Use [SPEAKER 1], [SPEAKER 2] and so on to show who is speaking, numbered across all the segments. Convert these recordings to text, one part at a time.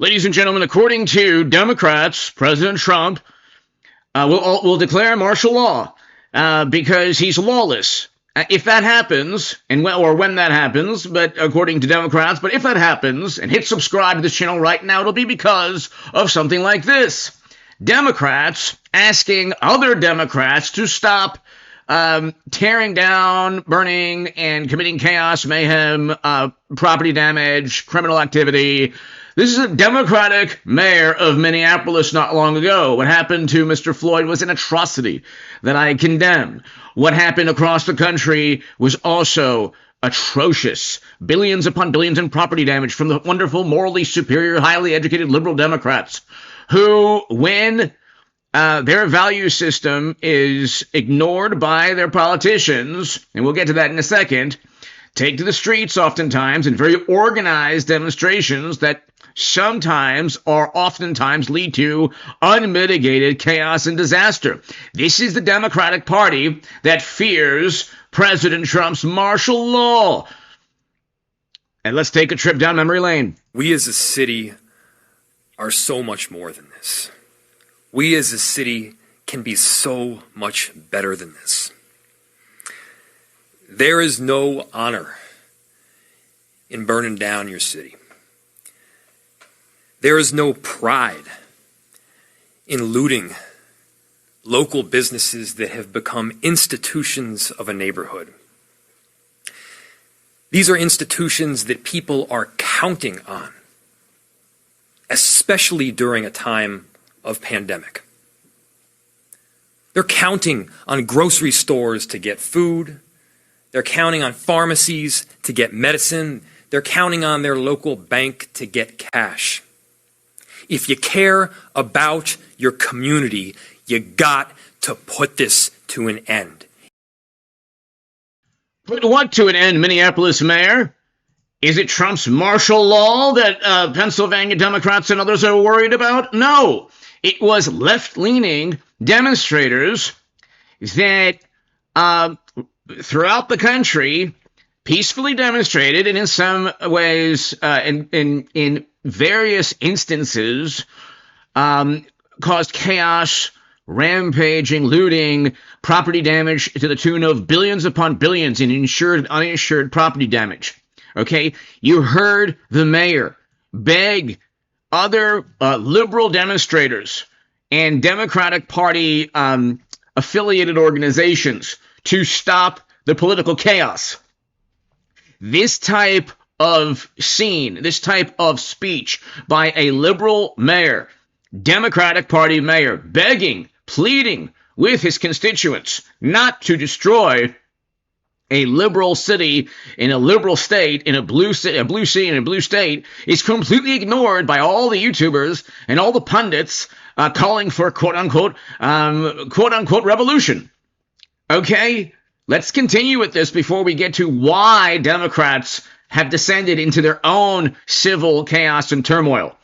[SPEAKER 1] Ladies and gentlemen, according to Democrats, President Trump will declare martial law because he's lawless. If that happens, or when that happens, but according to Democrats, but if that happens, and hit subscribe to this channel right now, it'll be because of something like this. Democrats asking other Democrats to stop tearing down, burning, and committing chaos, mayhem, property damage, criminal activity. This is a Democratic mayor of Minneapolis not long ago. What happened to Mr. Floyd was an atrocity that I condemn. What happened across the country was also atrocious. Billions upon billions in property damage from the wonderful, morally superior, highly educated liberal Democrats who, when their value system is ignored by their politicians, and we'll get to that in a second, take to the streets oftentimes in very organized demonstrations that sometimes or oftentimes lead to unmitigated chaos and disaster. This is the Democratic Party that fears President Trump's martial law. And let's take a trip down memory lane.
[SPEAKER 2] We as a city are so much more than this. We as a city can be so much better than this. There is no honor in burning down your city. There is no pride in looting local businesses that have become institutions of a neighborhood. These are institutions that people are counting on, especially during a time of pandemic. They're counting on grocery stores to get food. They're counting on pharmacies to get medicine. They're counting on their local bank to get cash. If you care about your community, you got to put this to an end.
[SPEAKER 1] Put what to an end, Minneapolis mayor? Is it Trump's martial law that Pennsylvania Democrats and others are worried about? No. It was left-leaning demonstrators that throughout the country peacefully demonstrated, and in some ways, in various instances, caused chaos, rampaging, looting, property damage to the tune of billions upon billions in insured, uninsured property damage. Okay, you heard the mayor beg other liberal demonstrators and Democratic Party affiliated organizations to stop the political chaos. This type of scene, this type of speech by a liberal mayor, Democratic Party mayor, begging, pleading with his constituents not to destroy a liberal city in a liberal state, in a blue city in a blue state, is completely ignored by all the YouTubers and all the pundits calling for quote unquote revolution. Okay, let's continue with this before we get to why Democrats have descended into their own civil chaos and turmoil,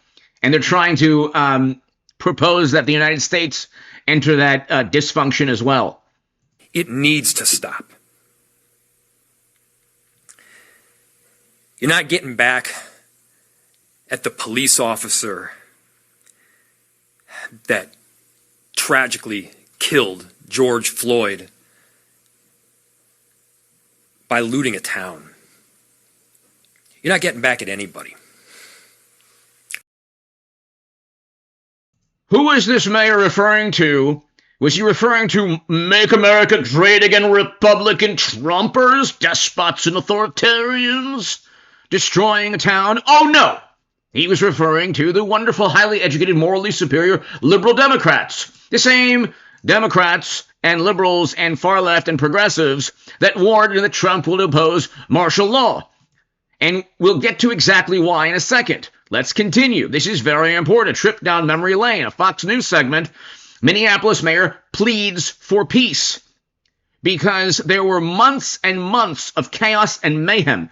[SPEAKER 1] and they're trying to propose that the United States enter that dysfunction as well.
[SPEAKER 2] It needs to stop. You're not getting back at the police officer that tragically killed George Floyd by looting a town. You're not getting back at anybody.
[SPEAKER 1] Who is this mayor referring to? Was he referring to Make America Great Again Republican Trumpers, despots and authoritarians? Destroying a town? Oh, no. He was referring to the wonderful, highly educated, morally superior liberal Democrats. The same Democrats and liberals and far left and progressives that warned that Trump will oppose martial law. And we'll get to exactly why in a second. Let's continue. This is very important. A trip down memory lane, a Fox News segment. Minneapolis mayor pleads for peace because there were months and months of chaos and mayhem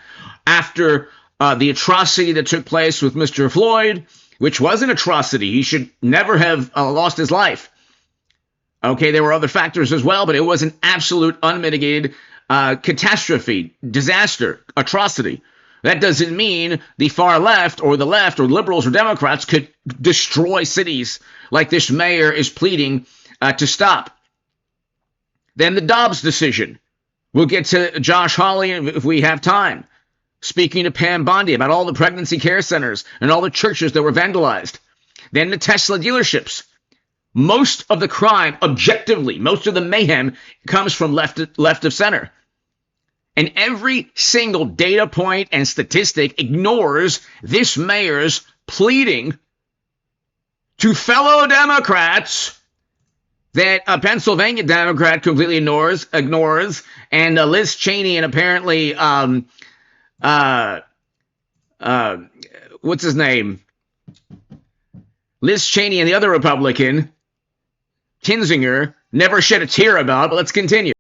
[SPEAKER 1] after the atrocity that took place with Mr. Floyd, which was an atrocity. He should never have lost his life. Okay, there were other factors as well, but it was an absolute unmitigated catastrophe, disaster, atrocity. That doesn't mean the far left or the liberals or Democrats could destroy cities like this mayor is pleading to stop. Then the Dobbs decision. We'll get to Josh Hawley if we have time, speaking to Pam Bondi about all the pregnancy care centers and all the churches that were vandalized. Then the Tesla dealerships. Most of the crime, objectively, most of the mayhem comes from left of center. And every single data point and statistic ignores this mayor's pleading to fellow Democrats that a Pennsylvania Democrat completely ignores, and Liz Cheney and apparently, what's his name? Liz Cheney and the other Republican, Kinzinger, never shed a tear about, but let's continue.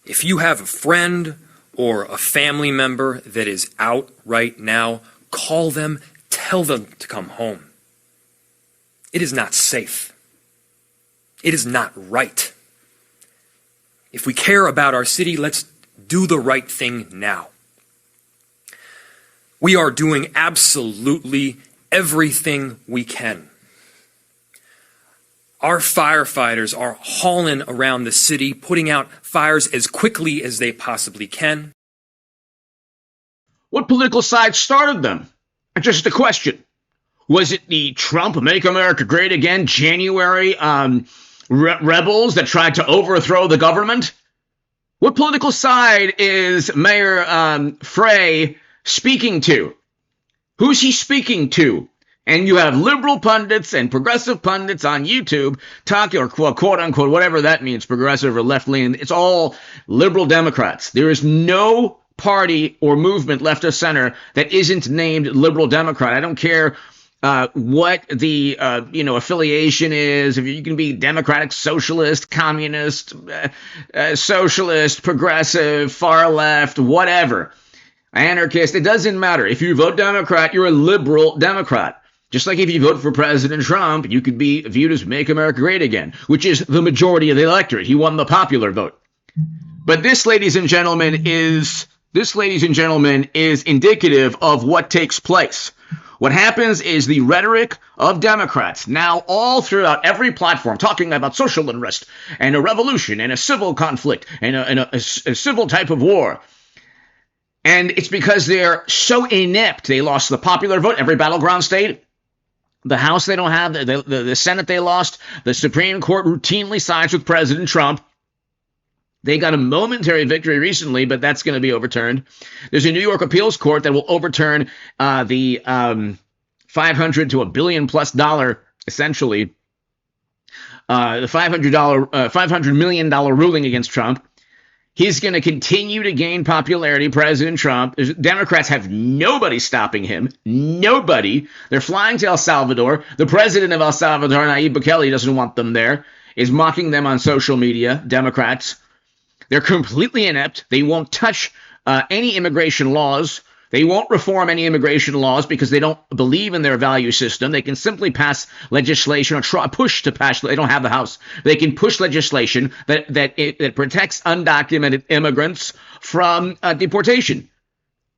[SPEAKER 2] If you have a friend or a family member that is out right now, call them, tell them to come home. It is not safe. It is not right. If we care about our city, let's do the right thing now. We are doing absolutely everything we can. Our firefighters are hauling around the city, putting out fires as quickly as they possibly can.
[SPEAKER 1] What political side started them? Just a question. Was it the Trump Make America Great Again January rebels that tried to overthrow the government? What political side is Mayor Frey speaking to? Who's he speaking to? And you have liberal pundits and progressive pundits on YouTube talking, or quote unquote, whatever that means, progressive or left leaning. It's all liberal Democrats. There is no party or movement left of center that isn't named liberal Democrat. I don't care what the affiliation is. If you can be Democratic, Socialist, Communist, Socialist, Progressive, far left, whatever, anarchist, it doesn't matter. If you vote Democrat, you're a liberal Democrat. Just like if you vote for President Trump, you could be viewed as Make America Great Again, which is the majority of the electorate. He won the popular vote. But this, ladies and gentlemen, is indicative of what takes place. What happens is the rhetoric of Democrats now all throughout every platform talking about social unrest and a revolution and a civil conflict and a civil type of war. And it's because they're so inept. They lost the popular vote, every battleground state. The House they don't have, the Senate they lost, the Supreme Court routinely sides with President Trump. They got a momentary victory recently, but that's going to be overturned. There's a New York appeals court that will overturn the $500 to $1 billion plus essentially, the $500 million ruling against Trump. He's going to continue to gain popularity, President Trump. Democrats have nobody stopping him. Nobody. They're flying to El Salvador. The president of El Salvador, Nayib Bukele, doesn't want them there, is mocking them on social media, Democrats. They're completely inept. They won't touch any immigration laws. They won't reform any immigration laws because they don't believe in their value system. They can simply pass legislation or push to pass. They don't have the House. They can push legislation that protects undocumented immigrants from deportation.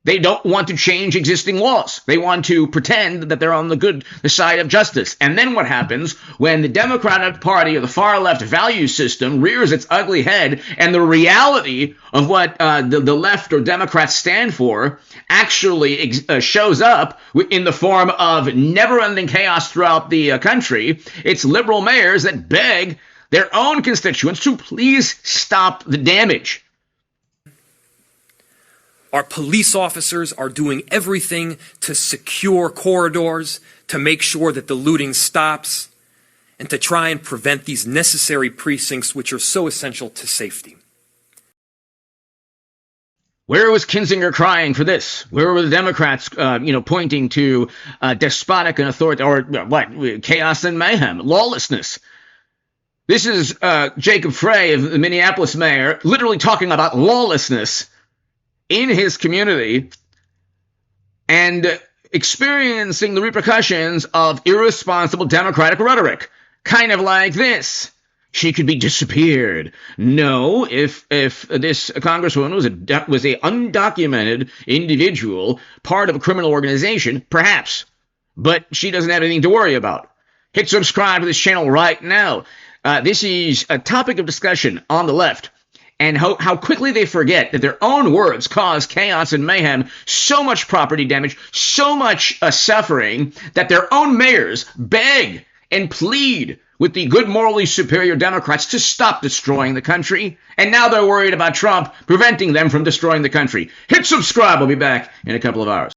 [SPEAKER 1] They don't want to change existing laws. They want to pretend that they're on the side of justice. And then what happens when the Democratic Party or the far left value system rears its ugly head and the reality of what the left or Democrats stand for actually shows up in the form of never-ending chaos throughout the country? It's liberal mayors that beg their own constituents to please stop the damage.
[SPEAKER 2] Our police officers are doing everything to secure corridors, to make sure that the looting stops, and to try and prevent these necessary precincts which are so essential to safety.
[SPEAKER 1] Where was Kinzinger crying for this? Where were the Democrats, pointing to despotic and authority, or what, chaos and mayhem, lawlessness? This is Jacob Frey, of the Minneapolis mayor, literally talking about lawlessness in his community and experiencing the repercussions of irresponsible Democratic rhetoric. Kind of like this. she could be disappeared. No, if this congresswoman was a undocumented individual, part of a criminal organization, perhaps. But she doesn't have anything to worry about. Hit subscribe to this channel right now. This is a topic of discussion on the left, and how quickly they forget that their own words cause chaos and mayhem, so much property damage, so much suffering, that their own mayors beg and plead with the good, morally superior Democrats to stop destroying the country. And now they're worried about Trump preventing them from destroying the country. Hit subscribe. I'll be back in a couple of hours.